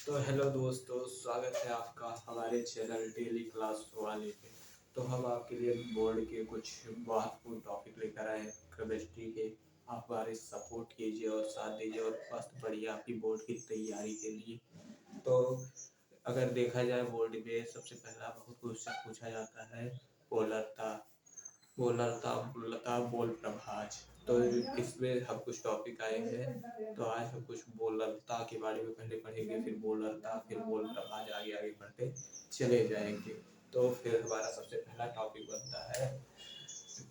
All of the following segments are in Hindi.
तो हेलो दोस्तों, स्वागत है आपका हमारे चैनल डेली क्लास वाले पे। तो हम आपके लिए बोर्ड के कुछ महत्वपूर्ण टॉपिक लेकर आए हैं केमिस्ट्री के। आप हमारे सपोर्ट कीजिए और साथ दीजिए और मस्त बढ़िया आपकी बोर्ड की तैयारी के लिए। तो अगर देखा जाए बोर्ड में सबसे पहला बहुत क्वेश्चन पूछा जाता है पोलरता। बोलता बोल प्रभाज। तो इसमें हम कुछ टॉपिक आए हैं, तो आज हम कुछ बोलता के बारे में पहले पढ़ेंगे, फिर बोलता, फिर बोल प्रभाज, आगे आगे बढ़ते चले जाएंगे। तो फिर हमारा सबसे पहला टॉपिक बनता है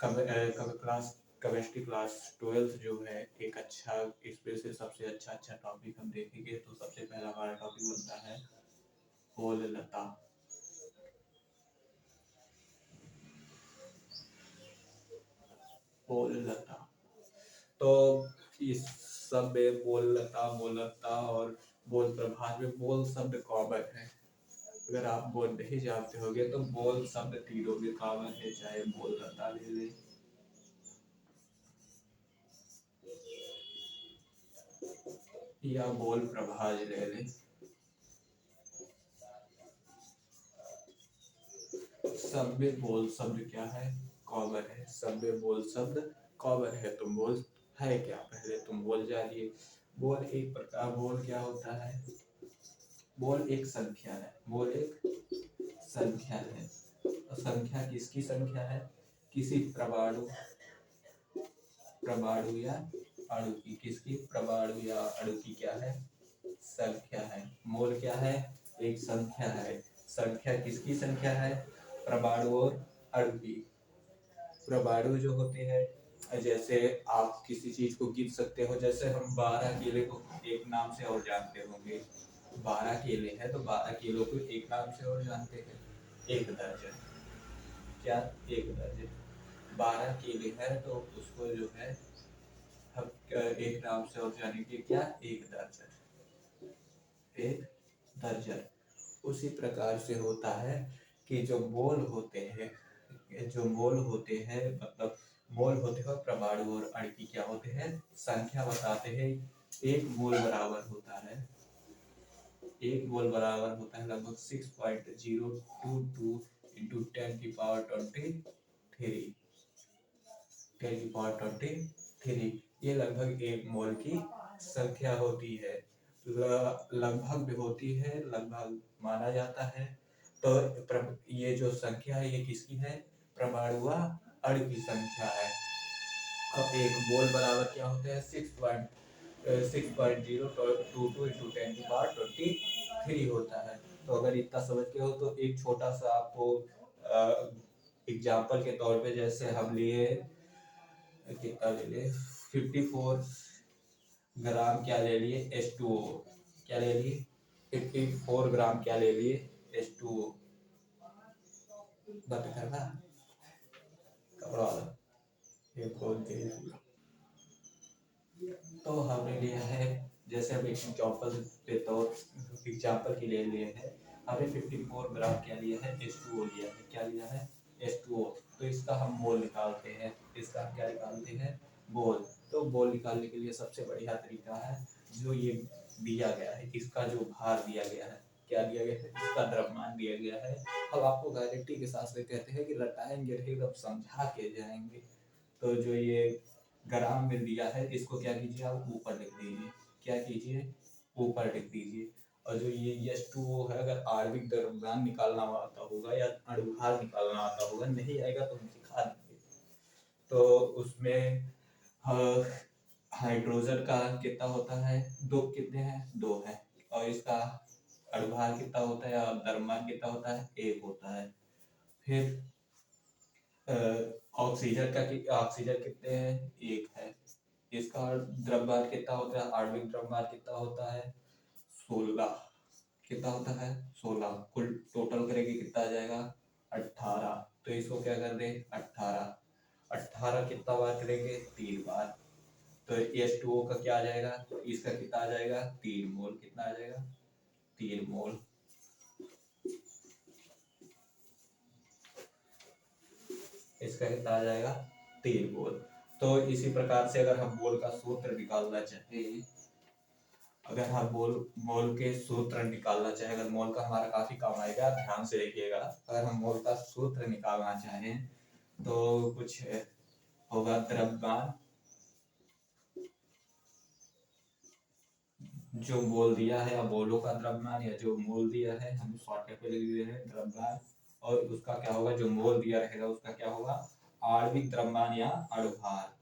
क्लास केमिस्ट्री क्लास 12 जो है एक अच्छा, इसमें से सबसे अच्छा टॉपिक हम देखेंगे। तो सबसे पहला हमारा टॉपिक बनता है बोलता। बोलता तो इस सब में बोलता बोलता और बोल प्रभाव में बोल शब्द कॉमन है। अगर आप बोल नहीं जानते होंगे तो बोल शब्द तीनों में कॉमन है, चाहे बोलता ले ले या बोल प्रभाज ले ले, सब में बोल शब्द क्या है, कॉमन है। सब में बोल शब्द कॉमन है। तुम बोल है क्या, पहले तुम बोल जानिए। बोल एक प्रकार, बोल क्या होता है? बोल एक संख्या है। बोल एक संख्या है। संख्या किसकी संख्या है? किसी परमाणु परमाणु या अणु की, किसकी परमाणु या अणु की क्या है? संख्या है। मोल क्या है? एक संख्या है। संख्या किसकी संख्या है? परमाणु और अणु की। परमाणु जो होते हैं, जैसे आप किसी चीज को गिन सकते हो, जैसे हम 12 केले को एक नाम से और जानते होंगे। 12 केले हैं तो 12 किलो को एक नाम से और जानते हैं, एक दर्जन। क्या? एक दर्जन। 12 केले है तो उसको जो है हम एक नाम से और जानेंगे, क्या? एक दर्जन। एक दर्जन। उसी प्रकार से होता है कि जो मोल होते हैं, जो मोल होते हैं मतलब मोल होते हैं परमाणु और अणु की क्या होते हैं? संख्या बताते हैं। एक मोल बराबर होता है, एक मोल बराबर होता है लगभग 6.022 इंटू 10 की पावर 23। 10 की पावर 23, ये लगभग एक मोल की संख्या होती है। लगभग भी होती है, लगभग माना जाता है। तो ये जो संख्या है ये किसकी है? परमाणु व अणु की संख्या है। अब एक मोल बराबर क्या होता है? 6.022 इंटू 10 की पावर 23 होता है। तो अगर इतना समझ के हो तो एक छोटा सा आपको एग्जाम्पल के तौर पे, जैसे हम लिए कितना ले लिए, 54 ग्राम क्या ले लिए? H2O। क्या ले लिए? 54 ग्राम क्या ले लिए? H2O। बंद करना कपड़ा वाला, ये खोल के। तो हमने लिया है, जैसे हम एग्जाम्पल के लिए लिए हैं, हमने 54 ग्राम क्या लिया है? H2O लिया है। क्या लिया है? H2O। तो इसका हम मोल निकालते हैं। इसका हम क्या निकालते हैं? मोल। तो मोल निकालने के लिए सबसे बढ़िया तरीका है, जो ये दिया गया है, इसका जो भार दिया गया है, क्या दिया गया है? इसका द्रव्यमान दिया गया है। अब आपको गारंटी के साथ में कहते हैं कि रटाएंगे नहीं, एकदम समझा के जाएंगे। तो जो ये ग्राम में दिया है, इसको क्या कीजिए, आप ऊपर लिख दीजिए। क्या कीजिए? ऊपर लिख दीजिए। और जो ये H2O है, अगर आणविक द्रव्यमान निकालना आता होगा या अणुभार निकालना आता होगा, नहीं आएगा तो हम सिखा देंगे। तो उसमें हाइड्रोजन का कितना होता है? दो। कितने हैं? दो है। और इसका अणुभार कितना होता है और द्रव्यमान कितना होता है? एक होता है। फिर ऑक्सीजन का ऑक्सीजन कितने हैं? एक है। इसका द्रव्यमान कितना होता है? आणविक द्रव्यमान कितना होता है? 16। कितना होता है? 16। कुल टोटल करेंगे कितना आ जाएगा? 18। तो इसको क्या कर दें? 18। 18 कितना बार करेंगे? 3 बार। तो H2O का क्या आ जाएगा? इसका कितना आ जाएगा? 3 मोल। कितना आ जाएगा? 3 मोल। इसका कितना आ जाएगा? 3 मोल। तो इसी प्रकार से अगर हम मोल का सूत्र निकालना चाहें, अगर हम मोल के सूत्र निकालना चाहें, अगर मोल का हमारा काफी काम आएगा, ध्यान से देखिएगा। अगर हम मोल का सूत्र निकालना चाहें तो कुछ होगा द्रव्यमान, जो मोल दिया है या मोलों का द्रव्यमान, या जो मोल दिया है हम शॉर्टकट पे लिख दिए हैं द्रव्यमान, और उसका क्या होगा, जो मोल दिया रहेगा उसका क्या होगा, आणविक द्रव्यमान या अणुभार।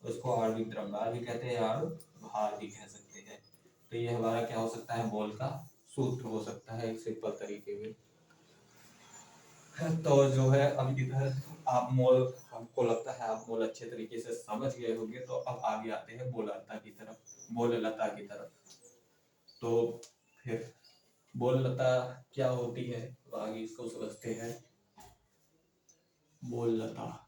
उसको आणविक द्रव्यमान भी कहते हैं, अणुभार भी कह सकते हैं। तो ये हमारा क्या हो सकता है, मोल का सूत्र हो सकता है एक सिंपल तरीके में। तो जो है अब इधर आप मोल, हमको लगता है आप मोल अच्छे तरीके से समझ गए होंगे। तो अब आगे आते हैं मोलरता की तरफ, मोललता की तरफ। तो फिर मोललता क्या होती है, तो आगे इसको समझते हैं। मोललता,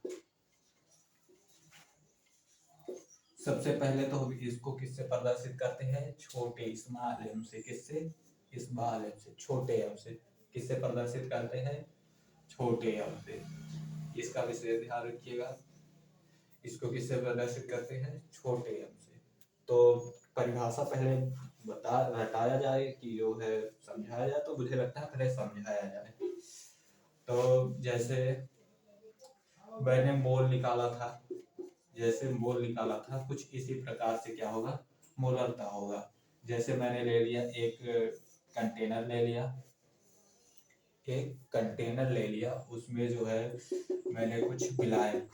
सबसे पहले तो हम इसको किससे प्रदर्शित करते हैं, छोटे स्मॉल एम से। किससे, स्मॉल एम से, छोटे एम से। किससे प्रदर्शित करते हैं, छोटे एम से। इसका विशेष ध्यान रखिएगा। इसको किससे प्रदर्शित करते हैं, छोटे एम से। तो परिभाषा पहले हटाया जाए कि जो है समझाया जाए, तो मुझे लगता है पहले समझाया जाए। तो जैसे मैंने मोल निकाला था, जैसे मोल निकाला था, कुछ इसी प्रकार से क्या होगा, मोलरता होगा। जैसे मैंने ले लिया एक कंटेनर ले लिया, एक कंटेनर ले लिया, उसमें जो है मैंने कुछ विलायक,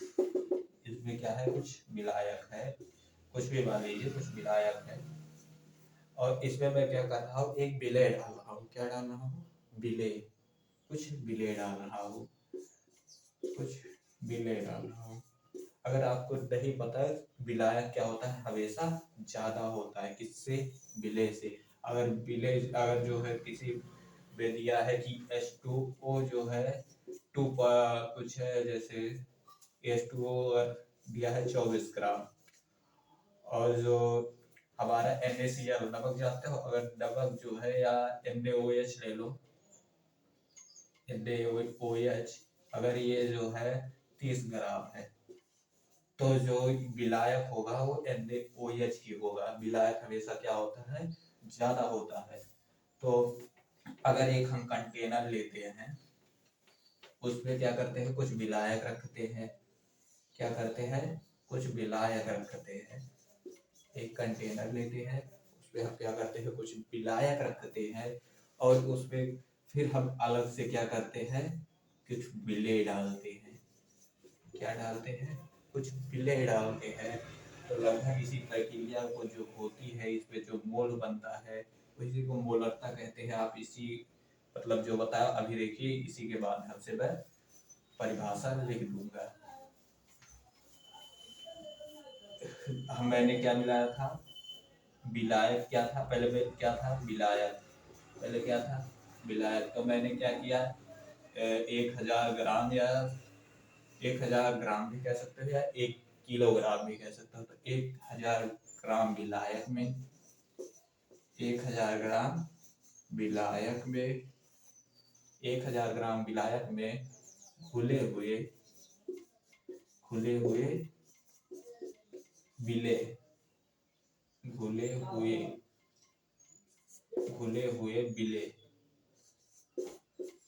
इसमें क्या है, कुछ विलायक है, कुछ भी मान लीजिए, कुछ विलायक है। और इसमें मैं क्या कर रहा हूँ, एक विलेय डाल रहा हूँ। क्या डाल रहा हूँ, विलेय, कुछ विलेय डाल रहा हूँ, कुछ विलेय डाल रहा हूँ। अगर आपको नहीं पता है विलायक क्या होता है, हमेशा ज्यादा होता है किससे, विलेय से। अगर विलेय, अगर जो है किसी में दिया है कि H2O जो है कुछ है, जैसे H2O दिया है 24 ग्राम, और जो हमारा NaCl नमक जानते हो, अगर नमक जो है, या NaOH ले लो, NaOH अगर ये जो है 30 ग्राम है, तो जो विलायक होगा वो NaOH ही होगा। विलायक हमेशा क्या होता है, ज्यादा होता है। तो अगर एक हम कंटेनर लेते हैं, उसमें क्या करते हैं, कुछ विलायक रखते हैं। क्या करते हैं, कुछ विलायक रखते हैं। एक कंटेनर लेते हैं, उसमें हम क्या करते हैं, कुछ विलायक रखते हैं, और उसमें फिर हम अलग से क्या करते हैं, कुछ विलेय डालते हैं। क्या डालते हैं, कुछ विलेय डालते हैं। तो लगभग इसी प्रक्रिया को जो होती है, इसमें जो मोल बनता है, उसी को मोलरता कहते हैं। आप इसी, मतलब जो बताया अभी देखिए, इसी के माध्यम से मैं परिभाषा लिख दूंगा। मैंने क्या मिलाया था, विलायक क्या था, पहले में क्या था, विलायक, पहले क्या था, विलायक। तो मैंने क्या किया, 1000 ग्राम, या 1000 ग्राम भी कह सकते हो, या 1 किलोग्राम भी कह सकते हो। तो 1000 ग्राम विलायक में, 1000 ग्राम विलायक में, 1000 ग्राम विलायक में घुले हुए विलेय, घुले हुए विलेय,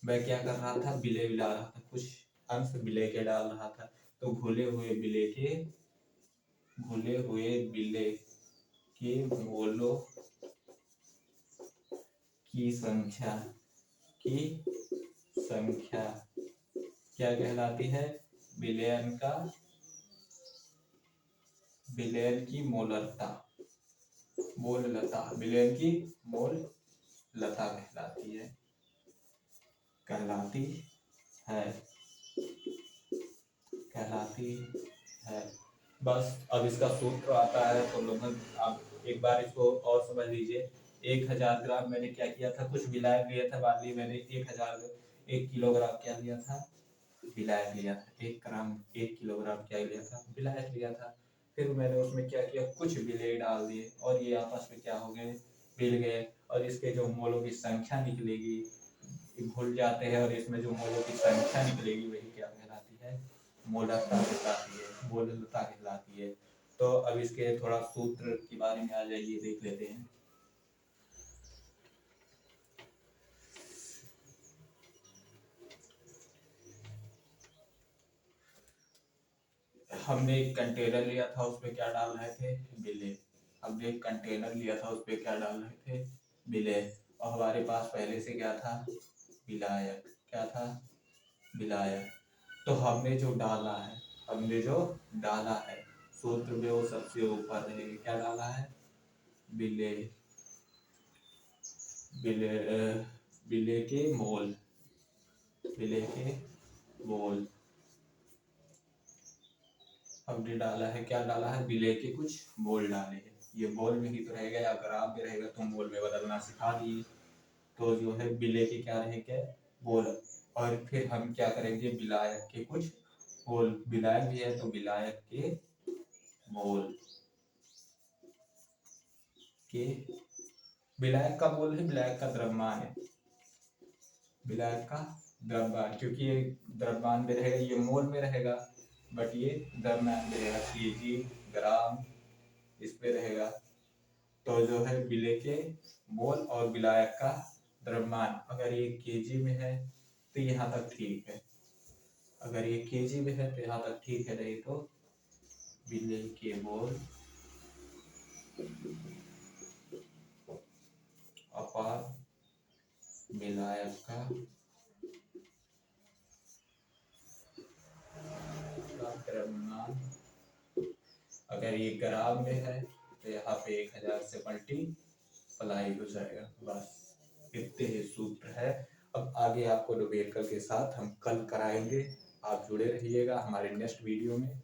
मैं क्या कर रहा था, विलेय मिला रहा था, कुछ अंश विलेय के डाल रहा था। तो घुले हुए विलेय के मोलों की संख्या क्या कहलाती है, विलयन की मोलरता, विलयन की मोललता कहलाती है। बस अब इसका सूत्र आता है, तो लगभग आप एक बार इसको और समझ लीजिए। 1000 ग्राम मैंने क्या किया था, कुछ विलायक लिया था, मान ली मैंने 1 किलोग्राम क्या लिया था, विलायक लिया था। 1 किलोग्राम क्या लिया था, विलायक लिया था। फिर मैंने उसमें क्या किया, कुछ विलेय डाल दिए, और ये आपस में क्या हो गए, मिल गए। और इसके जो मोलों की संख्या निकलेगी, घुल जाते हैं, और इसमें जो मोलों की संख्या निकलेगी वही क्या कहलाती है, मोलरता कहलाती है, मोलरता कहलाती है। तो अब इसके थोड़ा सूत्र के बारे में आ जाइए, देख लेते हैं। हमने एक कंटेनर लिया था, उसपे क्या डाल रहे थे, बिले। हमने एक कंटेनर लिया था, उसपे क्या डाल रहे थे, बिले। और हमारे पास पहले से क्या था, विलायक। क्या था, विलायक। तो हमने जो डाला है सूत्र में वो सबसे ऊपर रहेगा। क्या डाला है, बिले। बिले बिले के मोल, बिले के मोल हमने डाला है। क्या डाला है, बिले के कुछ मोल डाले हैं। ये मोल में ही तो रहेगा, या ग्राम में रहेगा तो मोल में बदलना सिखा दिए। तो जो है बिले के क्या रहेंगे, मोल। और फिर हम क्या करेंगे, विलायक के कुछ मोल। विलायक भी है तो विलायक के मोल के। विलायक का मोल है, विलायक का द्रव्यमान है, विलायक का द्रव्यमान। क्योंकि ये द्रव्यमान में रहेगा, ये मोल में रहेगा, बट ये द्रव्यमान में रहेगा, केजी, ग्राम इस पे रहेगा। तो जो है विले के मोल और विलायक का द्रव्यमान, अगर ये केजी में है तो यहाँ तक ठीक है। अगर ये केजी में है तो यहाँ तक ठीक है, नहीं तो विले के मोल अपार विलायक का द्रव्यमान। अगर ये ग्राम में है तो यहाँ पे 1000 से मल्टीप्लाई हो जाएगा। बस इतने ही सूत्र है। अब आगे आपको न्यूमेरिकल के साथ हम कल कराएंगे। आप जुड़े रहिएगा हमारे नेक्स्ट वीडियो में,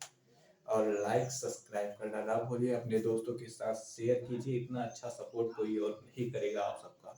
और लाइक सब्सक्राइब करना ना भूलिए। अपने दोस्तों के साथ शेयर कीजिए, इतना अच्छा सपोर्ट कोई और नहीं करेगा आप सबका।